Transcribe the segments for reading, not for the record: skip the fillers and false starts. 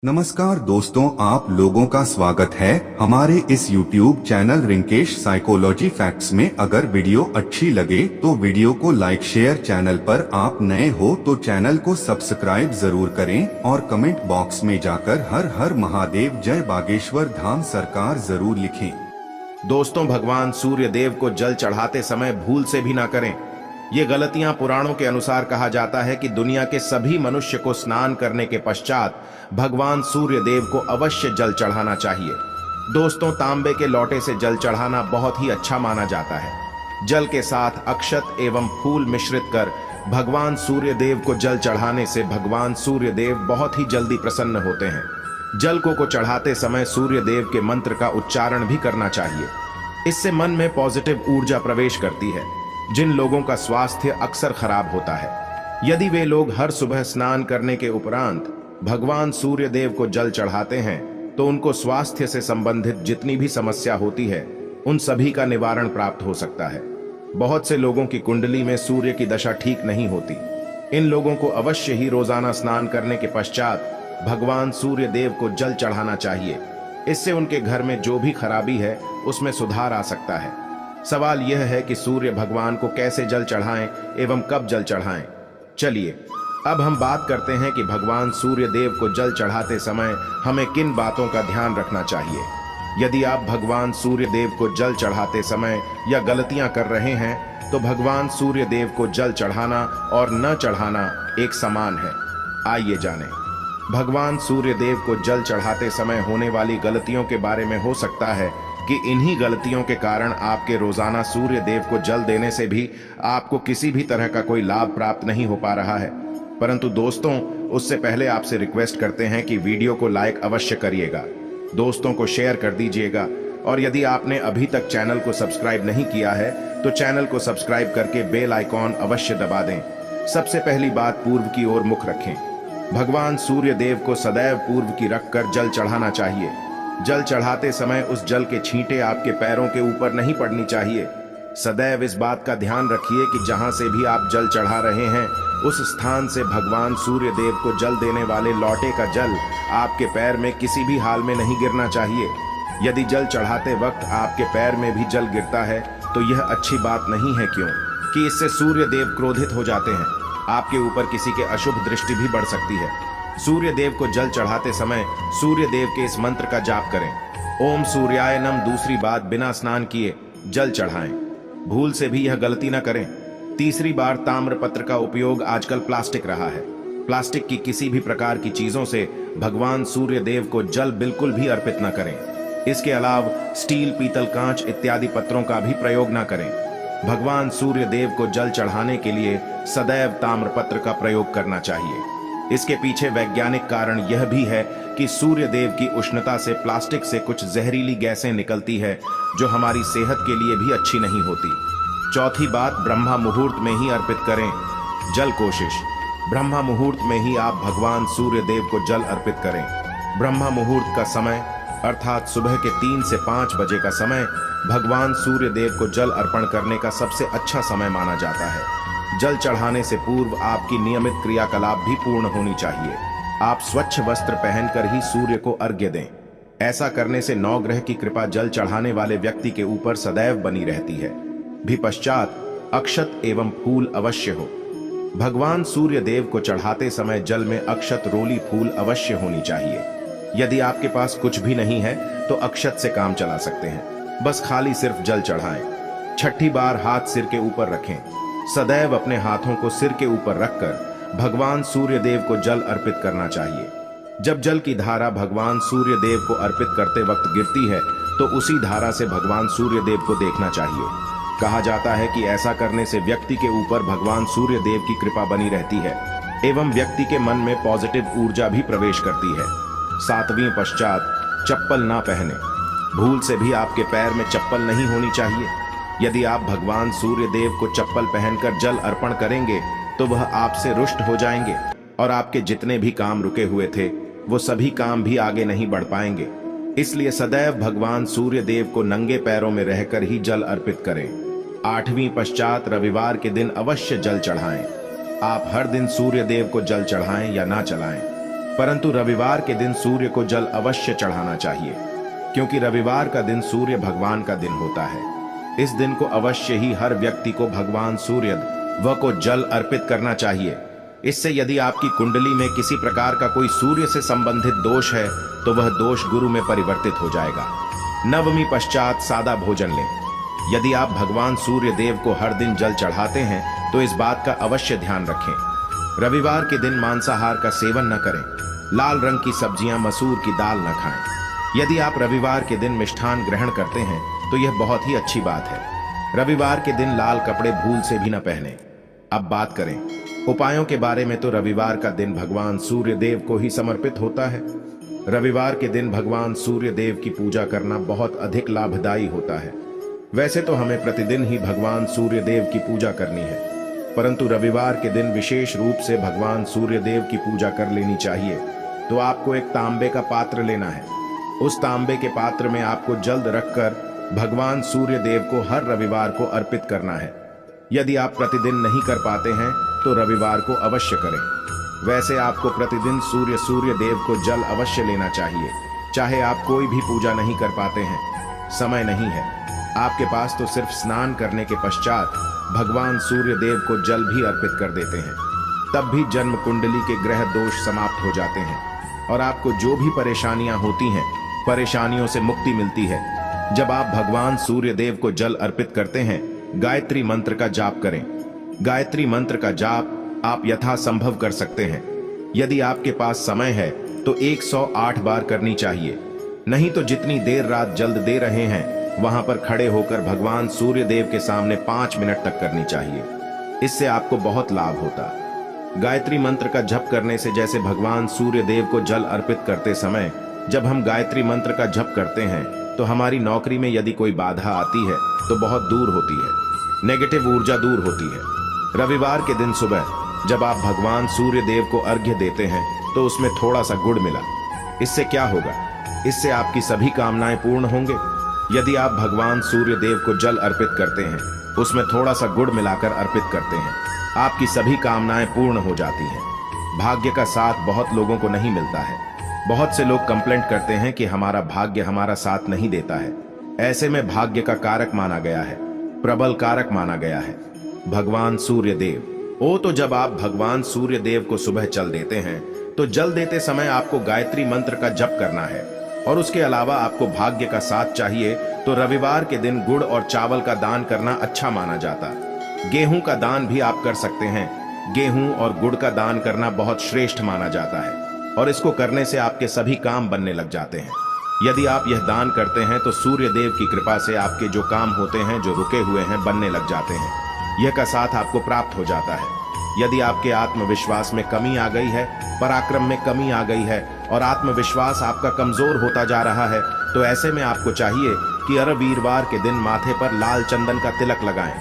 नमस्कार दोस्तों, आप लोगों का स्वागत है हमारे इस YouTube channel Rinkesh psychology facts में। अगर वीडियो अच्छी लगे तो वीडियो को लाइक शेयर, चैनल पर आप नए हो तो चैनल को सब्सक्राइब जरूर करें और कमेंट बॉक्स में जाकर हर हर महादेव जय बागेश्वर धाम सरकार जरूर लिखें। दोस्तों, भगवान सूर्य देव को जल चढ़ाते समय भूल से भी ना करें। ये गलतियां पुराणों के अनुसार कहा जाता है कि दुनिया के सभी मनुष्य को स्नान करने के पश्चात भगवान सूर्य देव को अवश्य जल चढ़ाना चाहिए। दोस्तों, तांबे के लोटे से जल चढ़ाना बहुत ही अच्छा माना जाता है। जल के साथ अक्षत एवं फूल मिश्रित कर भगवान सूर्य देव को जल चढ़ाने से भगवान सूर्य देव बहुत ही जल्दी प्रसन्न होते हैं। जल को चढ़ाते समय सूर्य देव के मंत्र का उच्चारण भी करना चाहिए। इससे मन में पॉजिटिव ऊर्जा प्रवेश करती है। जिन लोगों का स्वास्थ्य अक्सर खराब होता है, यदि वे लोग हर सुबह स्नान करने के उपरांत भगवान सूर्य देव को जल चढ़ाते हैं तो उनको स्वास्थ्य से संबंधित जितनी भी समस्या होती है उन सभी का निवारण प्राप्त हो सकता है। बहुत से लोगों की कुंडली में सूर्य की दशा ठीक नहीं होती। इन लोगों को अवश्य ही रोजाना स्नान करने के पश्चात भगवान सूर्य देव को जल चढ़ाना चाहिए। इससे उनके घर में जो भी खराबी है उसमें सुधार आ सकता है। सवाल यह है कि सूर्य भगवान को कैसे जल चढ़ाएं एवं कब जल चढ़ाएं। चलिए अब हम बात करते हैं कि भगवान सूर्य देव को जल चढ़ाते समय हमें किन बातों का ध्यान रखना चाहिए। यदि आप भगवान सूर्य देव को जल चढ़ाते समय या गलतियां कर रहे हैं तो भगवान सूर्य देव को जल चढ़ाना और न चढ़ाना एक समान है। आइए जानें। भगवान सूर्य देव को जल चढ़ाते समय होने वाली गलतियों के बारे में। हो सकता है कि इन्हीं गलतियों के कारण आपके रोजाना सूर्य देव को जल देने से भी आपको किसी भी तरह का कोई लाभ प्राप्त नहीं हो पा रहा है। परंतु दोस्तों, उससे पहले आपसे रिक्वेस्ट करते हैं कि वीडियो को लाइक अवश्य करिएगा, दोस्तों को शेयर कर दीजिएगा और यदि आपने अभी तक चैनल को सब्सक्राइब नहीं किया है तो चैनल को सब्सक्राइब करके बेल आइकॉन अवश्य दबा दें। सबसे पहली बात, पूर्व की ओर मुख रखें। भगवान सूर्य देव को सदैव पूर्व की रखकर जल चढ़ाना चाहिए। जल चढ़ाते समय उस जल के छींटे आपके पैरों के ऊपर नहीं पड़नी चाहिए। सदैव इस बात का ध्यान रखिए कि जहां से भी आप जल चढ़ा रहे हैं उस स्थान से भगवान सूर्य देव को जल देने वाले लोटे का जल आपके पैर में किसी भी हाल में नहीं गिरना चाहिए। यदि जल चढ़ाते वक्त आपके पैर में भी जल गिरता है तो यह अच्छी बात नहीं है, क्यों कि इससे सूर्य देव क्रोधित हो जाते हैं। आपके ऊपर किसी के अशुभ दृष्टि भी बढ़ सकती है। सूर्य देव को जल चढ़ाते समय सूर्य देव के इस मंत्र का जाप करें, ओम सूर्याय नम। दूसरी बात, बिना स्नान किए जल चढ़ाएं। भूल से भी यह गलती न करें। तीसरी बार, ताम्रपत्र का उपयोग आजकल प्लास्टिक रहा है। प्लास्टिक की किसी भी प्रकार की चीजों से भगवान सूर्य देव को जल बिल्कुल भी अर्पित न करें। इसके अलावा स्टील, पीतल, कांच इत्यादि पत्रों का भी प्रयोग न करें। भगवान सूर्य देव को जल चढ़ाने के लिए सदैव ताम्रपत्र का प्रयोग करना चाहिए। इसके पीछे वैज्ञानिक कारण यह भी है कि सूर्य देव की उष्णता से प्लास्टिक से कुछ जहरीली गैसें निकलती है जो हमारी सेहत के लिए भी अच्छी नहीं होती। चौथी बात, ब्रह्मा मुहूर्त में ही अर्पित करें जल। कोशिश ब्रह्मा मुहूर्त में ही आप भगवान सूर्य देव को जल अर्पित करें। ब्रह्मा मुहूर्त का समय अर्थात सुबह के 3 से 5 बजे का समय भगवान सूर्य देव को जल अर्पण करने का सबसे अच्छा समय माना जाता है। जल चढ़ाने से पूर्व आपकी नियमित क्रियाकलाप भी पूर्ण होनी चाहिए। आप स्वच्छ वस्त्र पहनकर ही सूर्य को अर्घ्य दें। ऐसा करने से नवग्रह की कृपा जल चढ़ाने वाले व्यक्ति के ऊपर सदैव बनी रहती है। भी पश्चात अक्षत एवं फूल अवश्य हो। भगवान सूर्य देव को चढ़ाते समय जल में अक्षत, रोली, फूल अवश्य होनी चाहिए। यदि आपके पास कुछ भी नहीं है तो अक्षत से काम चला सकते हैं। बस खाली सिर्फ जल चढ़ाएं। छठी बार, हाथ सिर के ऊपर रखें। सदैव अपने हाथों को सिर के ऊपर रखकर भगवान सूर्य देव को जल अर्पित करना चाहिए। जब जल की धारा भगवान सूर्य देव को अर्पित करते वक्त गिरती है तो उसी धारा से भगवान सूर्य देव को देखना चाहिए। कहा जाता है कि ऐसा करने से व्यक्ति के ऊपर भगवान सूर्य देव की कृपा बनी रहती है एवं व्यक्ति के मन में पॉजिटिव ऊर्जा भी प्रवेश करती है। 7वीं पश्चात, चप्पल ना पहने। भूल से भी आपके पैर में चप्पल नहीं होनी चाहिए। यदि आप भगवान सूर्य देव को चप्पल पहनकर जल अर्पण करेंगे तो वह आपसे रुष्ट हो जाएंगे और आपके जितने भी काम रुके हुए थे वो सभी काम भी आगे नहीं बढ़ पाएंगे। इसलिए सदैव भगवान सूर्य देव को नंगे पैरों में रहकर ही जल अर्पित करें। 8वीं पश्चात, रविवार के दिन अवश्य जल चढ़ाएं। आप हर दिन सूर्य देव को जल चढ़ाएं या ना चढ़ाएं, परंतु रविवार के दिन सूर्य को जल अवश्य चढ़ाना चाहिए, क्योंकि रविवार का दिन सूर्य भगवान का दिन होता है। इस दिन को अवश्य ही हर व्यक्ति को भगवान सूर्य को जल अर्पित करना चाहिए। इससे यदि आपकी कुंडली में किसी प्रकार का कोई सूर्य से संबंधित दोष है तो वह दोष गुरु में परिवर्तित हो जाएगा। नवमी पश्चात सादा भोजन लें। यदि आप भगवान सूर्य देव को हर दिन जल चढ़ाते हैं तो इस बात का अवश्य ध्यान रखें। रविवार के दिन मांसाहार का सेवन न करें। लाल रंग की सब्जियां, मसूर की दाल न खाएं। यदि आप रविवार के दिन मिष्ठान ग्रहण करते हैं तो यह बहुत ही अच्छी बात है। रविवार के दिन लाल कपड़े भूल से भी न पहने। अब बात करें उपायों के बारे में, तो रविवार का दिन भगवान सूर्य देव को ही समर्पित होता है। रविवार के दिन भगवान सूर्य देव की पूजा करना बहुत अधिक लाभदायी होता है। वैसे तो हमें प्रतिदिन ही भगवान सूर्य देव की पूजा करनी है, परंतु रविवार के दिन विशेष रूप से भगवान सूर्य देव की पूजा कर लेनी चाहिए। तो आपको एक तांबे का पात्र लेना है। उस तांबे के पात्र में आपको जल रखकर भगवान सूर्य देव को हर रविवार को अर्पित करना है। यदि आप प्रतिदिन नहीं कर पाते हैं तो रविवार को अवश्य करें। वैसे आपको प्रतिदिन सूर्य देव को जल अवश्य लेना चाहिए, चाहे आप कोई भी पूजा नहीं कर पाते हैं, समय नहीं है आपके पास, तो सिर्फ स्नान करने के पश्चात भगवान सूर्य देव को जल भी अर्पित कर देते हैं। तब भी जन्म कुंडली के ग्रह दोष समाप्त हो जाते हैं और आपको जो भी परेशानियां होती हैं, परेशानियों से मुक्ति मिलती है। जब आप भगवान सूर्य देव को जल अर्पित करते हैं, गायत्री मंत्र का जाप करें। गायत्री मंत्र का जाप आप यथासंभव कर सकते हैं। यदि आपके पास समय है तो 108 बार करनी चाहिए, नहीं तो जितनी देर रात जल्द दे रहे हैं वहां पर खड़े होकर भगवान सूर्य देव के सामने 5 मिनट तक करनी चाहिए। इससे आपको बहुत लाभ होता। गायत्री मंत्र का जप करने से, जैसे भगवान सूर्य देव को जल अर्पित करते समय जब हम गायत्री मंत्र का जप करते हैं तो हमारी नौकरी में यदि कोई बाधा आती है तो बहुत दूर होती है, नेगेटिव ऊर्जा दूर होती है। रविवार के दिन सुबह जब आप भगवान सूर्य देव को अर्घ्य देते हैं तो उसमें थोड़ा सा गुड़ मिला। इससे क्या होगा? इससे आपकी सभी कामनाएं पूर्ण होंगे। यदि आप भगवान सूर्य देव को जल अर्पित करते हैं, उसमें थोड़ा सा गुड़ मिलाकर अर्पित करते हैं, आपकी सभी कामनाएं पूर्ण हो जाती हैं। भाग्य का साथ बहुत लोगों को नहीं मिलता है। बहुत से लोग कंप्लेंट करते हैं कि हमारा भाग्य हमारा साथ नहीं देता है। ऐसे में भाग्य का कारक माना गया है, प्रबल कारक माना गया है भगवान सूर्य देव। तो जब आप भगवान सूर्य देव को सुबह जल देते हैं तो जल देते समय आपको गायत्री मंत्र का जप करना है, और उसके अलावा आपको भाग्य का साथ चाहिए तो रविवार के दिन गुड़ और चावल का दान करना अच्छा माना जाता। गेहूं का दान भी आप कर सकते हैं। गेहूं और गुड़ का दान करना बहुत श्रेष्ठ माना जाता है और इसको करने से आपके सभी काम बनने लग जाते हैं। यदि आप यह दान करते हैं तो सूर्य देव की कृपा से आपके जो काम होते हैं, जो रुके हुए हैं, बनने लग जाते हैं। यह का साथ आपको प्राप्त हो जाता है। यदि आपके आत्मविश्वास में कमी आ गई है, पराक्रम में कमी आ गई है और आत्मविश्वास आपका कमजोर होता जा रहा है, तो ऐसे में आपको चाहिए कि हर वीरवार के दिन माथे पर लाल चंदन का तिलक लगाएं।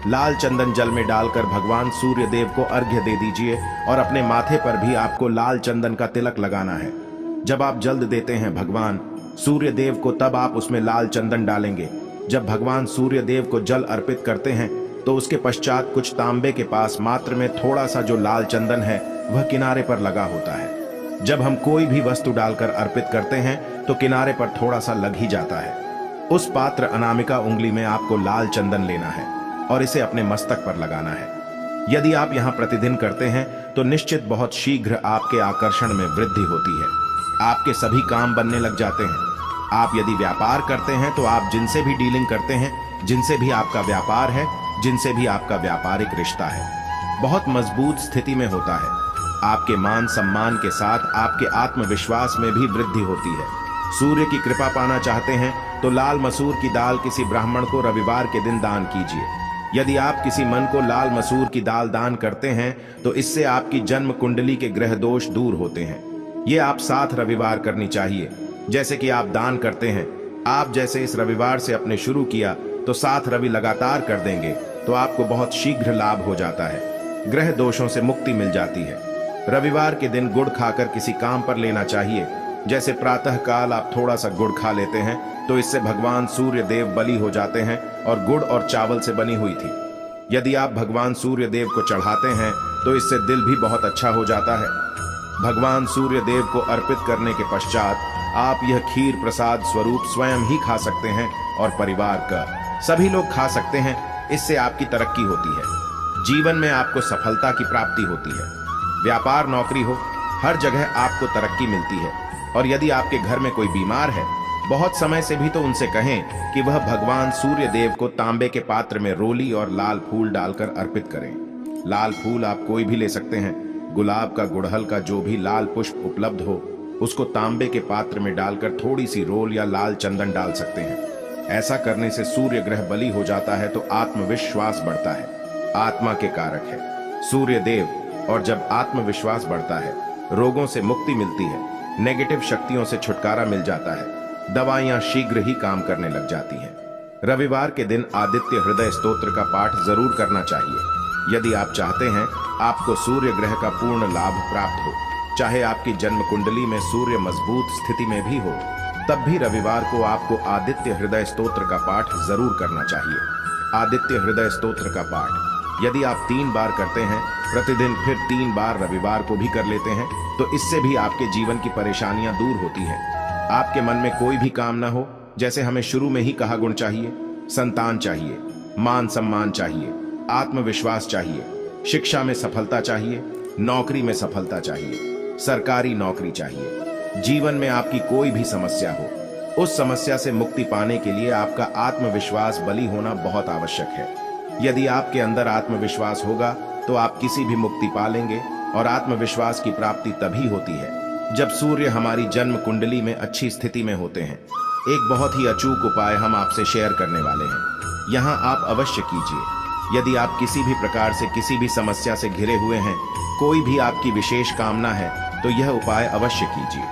लाल चंदन जल में डालकर भगवान सूर्य देव को अर्घ्य दे दीजिए और अपने माथे पर भी आपको लाल चंदन का तिलक लगाना है। जब आप जल्द देते हैं भगवान सूर्य देव को, तब आप उसमें लाल चंदन डालेंगे। जब भगवान सूर्य देव को जल अर्पित करते हैं तो उसके पश्चात कुछ तांबे के पास मात्र में थोड़ा सा जो लाल चंदन है वह किनारे पर लगा होता है। जब हम कोई भी वस्तु डालकर अर्पित करते हैं तो किनारे पर थोड़ा सा लग ही जाता है। उस पात्र अनामिका उंगली में आपको लाल चंदन लेना है और इसे अपने मस्तक पर लगाना है। यदि आप यहाँ प्रतिदिन करते हैं तो निश्चित बहुत शीघ्र आपके आकर्षण में वृद्धि होती है। आपके सभी काम बनने लग जाते हैं। आप यदि व्यापार करते हैं तो आप जिनसे भी डीलिंग करते हैं, जिनसे भी आपका व्यापार है, जिनसे भी आपका व्यापारिक रिश्ता है, बहुत मजबूत स्थिति में होता है। आपके मान सम्मान के साथ आपके आत्मविश्वास में भी वृद्धि होती है। सूर्य की कृपा पाना चाहते हैं तो लाल मसूर की दाल किसी ब्राह्मण को रविवार के दिन दान कीजिए। यदि आप किसी मन को लाल मसूर की दाल दान करते हैं तो इससे आपकी जन्म कुंडली के ग्रह दोष दूर होते हैं। ये आप 7 रविवार करनी चाहिए। जैसे कि आप दान करते हैं, आप जैसे इस रविवार से अपने शुरू किया तो 7 रवि लगातार कर देंगे तो आपको बहुत शीघ्र लाभ हो जाता है। ग्रह दोषों से मुक्ति मिल जाती है। रविवार के दिन गुड़ खाकर किसी काम पर लेना चाहिए। जैसे प्रातः काल आप थोड़ा सा गुड़ खा लेते हैं तो इससे भगवान सूर्य देव बलि हो जाते हैं और गुड़ और चावल से बनी हुई थी। यदि आप भगवान सूर्य देव को चढ़ाते हैं तो इससे दिल भी बहुत अच्छा हो जाता है। भगवान सूर्य देव को अर्पित करने के पश्चात आप यह खीर प्रसाद स्वरूप स्वयं ही खा सकते हैं और परिवार का सभी लोग खा सकते हैं। इससे आपकी तरक्की होती है, जीवन में आपको सफलता की प्राप्ति होती है। व्यापार नौकरी हो, हर जगह आपको तरक्की मिलती है। और यदि आपके घर में कोई बीमार है, बहुत समय से भी तो उनसे कहें कि वह भगवान सूर्य देव को तांबे के पात्र में रोली और लाल फूल डालकर अर्पित करें। लाल फूल आप कोई भी ले सकते हैं। गुलाब का, गुड़हल का, जो भी लाल पुष्प उपलब्ध हो उसको तांबे के पात्र में डालकर थोड़ी सी रोल या लाल चंदन डाल सकते हैं। ऐसा करने से सूर्य ग्रह बली हो जाता है तो आत्मविश्वास बढ़ता है। आत्मा के कारक है सूर्य देव, और जब आत्मविश्वास बढ़ता है रोगों से मुक्ति मिलती है, नेगेटिव शक्तियों से छुटकारा मिल जाता है, दवाइयां शीघ्र ही काम करने लग जाती हैं। रविवार के दिन आदित्य हृदय स्तोत्र का पाठ जरूर करना चाहिए। यदि आप चाहते हैं आपको सूर्य ग्रह का पूर्ण लाभ प्राप्त हो, चाहे आपकी जन्म कुंडली में सूर्य मजबूत स्थिति में भी हो, तब भी रविवार को आपको आदित्य हृदय स्तोत्र का पाठ जरूर करना चाहिए। आदित्य हृदय स्तोत्र का पाठ यदि आप 3 बार करते हैं प्रतिदिन, फिर 3 बार रविवार को भी कर लेते हैं, तो इससे भी आपके जीवन की परेशानियां दूर होती हैं। आपके मन में कोई भी काम ना हो, जैसे हमें शुरू में ही कहा, गुण चाहिए, संतान चाहिए, मान सम्मान चाहिए, आत्मविश्वास चाहिए, शिक्षा में सफलता चाहिए, नौकरी में सफलता चाहिए, सरकारी नौकरी चाहिए, जीवन में आपकी कोई भी समस्या हो, उस समस्या से मुक्ति पाने के लिए आपका आत्मविश्वास बली होना बहुत आवश्यक है। यदि आपके अंदर आत्मविश्वास होगा तो आप किसी भी मुक्ति पालेंगे। और आत्मविश्वास की प्राप्ति तभी होती है जब सूर्य हमारी जन्म कुंडली में अच्छी स्थिति में होते हैं। एक बहुत ही अचूक उपाय हम आपसे शेयर करने वाले हैं, यहाँ आप अवश्य कीजिए। यदि आप किसी भी प्रकार से किसी भी समस्या से घिरे हुए हैं, कोई भी आपकी विशेष कामना है, तो यह उपाय अवश्य कीजिए।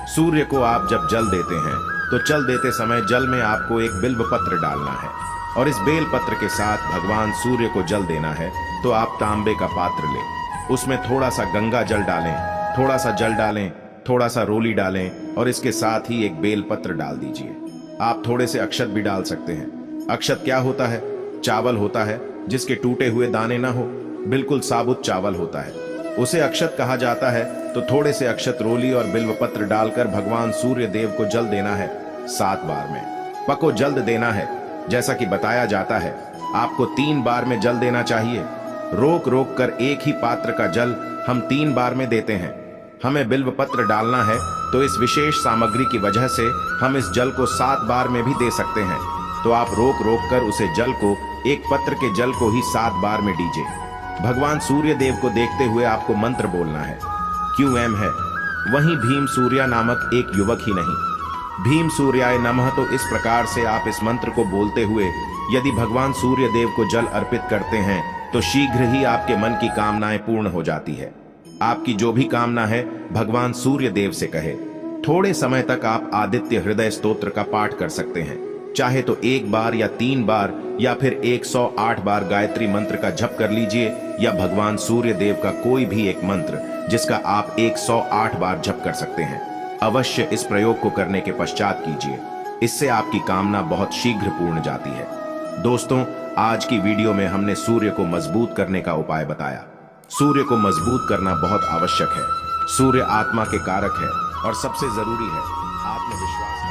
सूर्य को आप जब जल देते हैं तो जल देते समय जल में आपको एक बिल्व पत्र डालना है और इस बेल पत्र के साथ भगवान सूर्य को जल देना है। तो आप तांबे का पात्र लें, उसमें थोड़ा सा गंगा जल डालें, थोड़ा सा जल डालें, थोड़ा सा रोली डालें और इसके साथ ही एक बेल पत्र डाल दीजिए। आप थोड़े से अक्षत भी डाल सकते हैं। अक्षत क्या होता है? चावल होता है जिसके टूटे हुए दाने ना हो, बिल्कुल साबुत चावल होता है, उसे अक्षत कहा जाता है। तो थोड़े से अक्षत, रोली और बिल्व पत्र डालकर भगवान सूर्य देव को जल देना है 7 बार में। पको जल्द देना है, जैसा कि बताया जाता है आपको 3 बार में जल देना चाहिए। रोक रोक कर एक ही पात्र का जल हम 3 बार में देते हैं। हमें बिल्व पत्र डालना है तो इस विशेष सामग्री की वजह से हम इस जल को 7 बार में भी दे सकते हैं। तो आप रोक रोक कर उसे जल को, एक पत्र के जल को ही 7 बार में दीजिए। भगवान सूर्य देव को देखते हुए आपको मंत्र बोलना है। QM है, वहीं भीम सूर्या नामक एक युवक ही नहीं, भीम सूर्याय नमः। तो इस प्रकार से आप इस मंत्र को बोलते हुए यदि भगवान सूर्य देव को जल अर्पित करते हैं तो शीघ्र ही आपके मन की कामनाएं पूर्ण हो जाती है। आपकी जो भी कामना है भगवान सूर्य देव से कहे। थोड़े समय तक आप आदित्य हृदय स्तोत्र का पाठ कर सकते हैं, चाहे तो 1 बार या 3 बार या फिर 108 बार गायत्री मंत्र का जप कर लीजिए, या भगवान सूर्य देव का कोई भी एक मंत्र जिसका आप 108 बार जप कर सकते हैं। अवश्य इस प्रयोग को करने के पश्चात कीजिए, इससे आपकी कामना बहुत शीघ्र पूर्ण जाती है। दोस्तों, आज की वीडियो में हमने सूर्य को मजबूत करने का उपाय बताया। सूर्य को मजबूत करना बहुत आवश्यक है। सूर्य आत्मा के कारक है और सबसे जरूरी है आत्मविश्वास।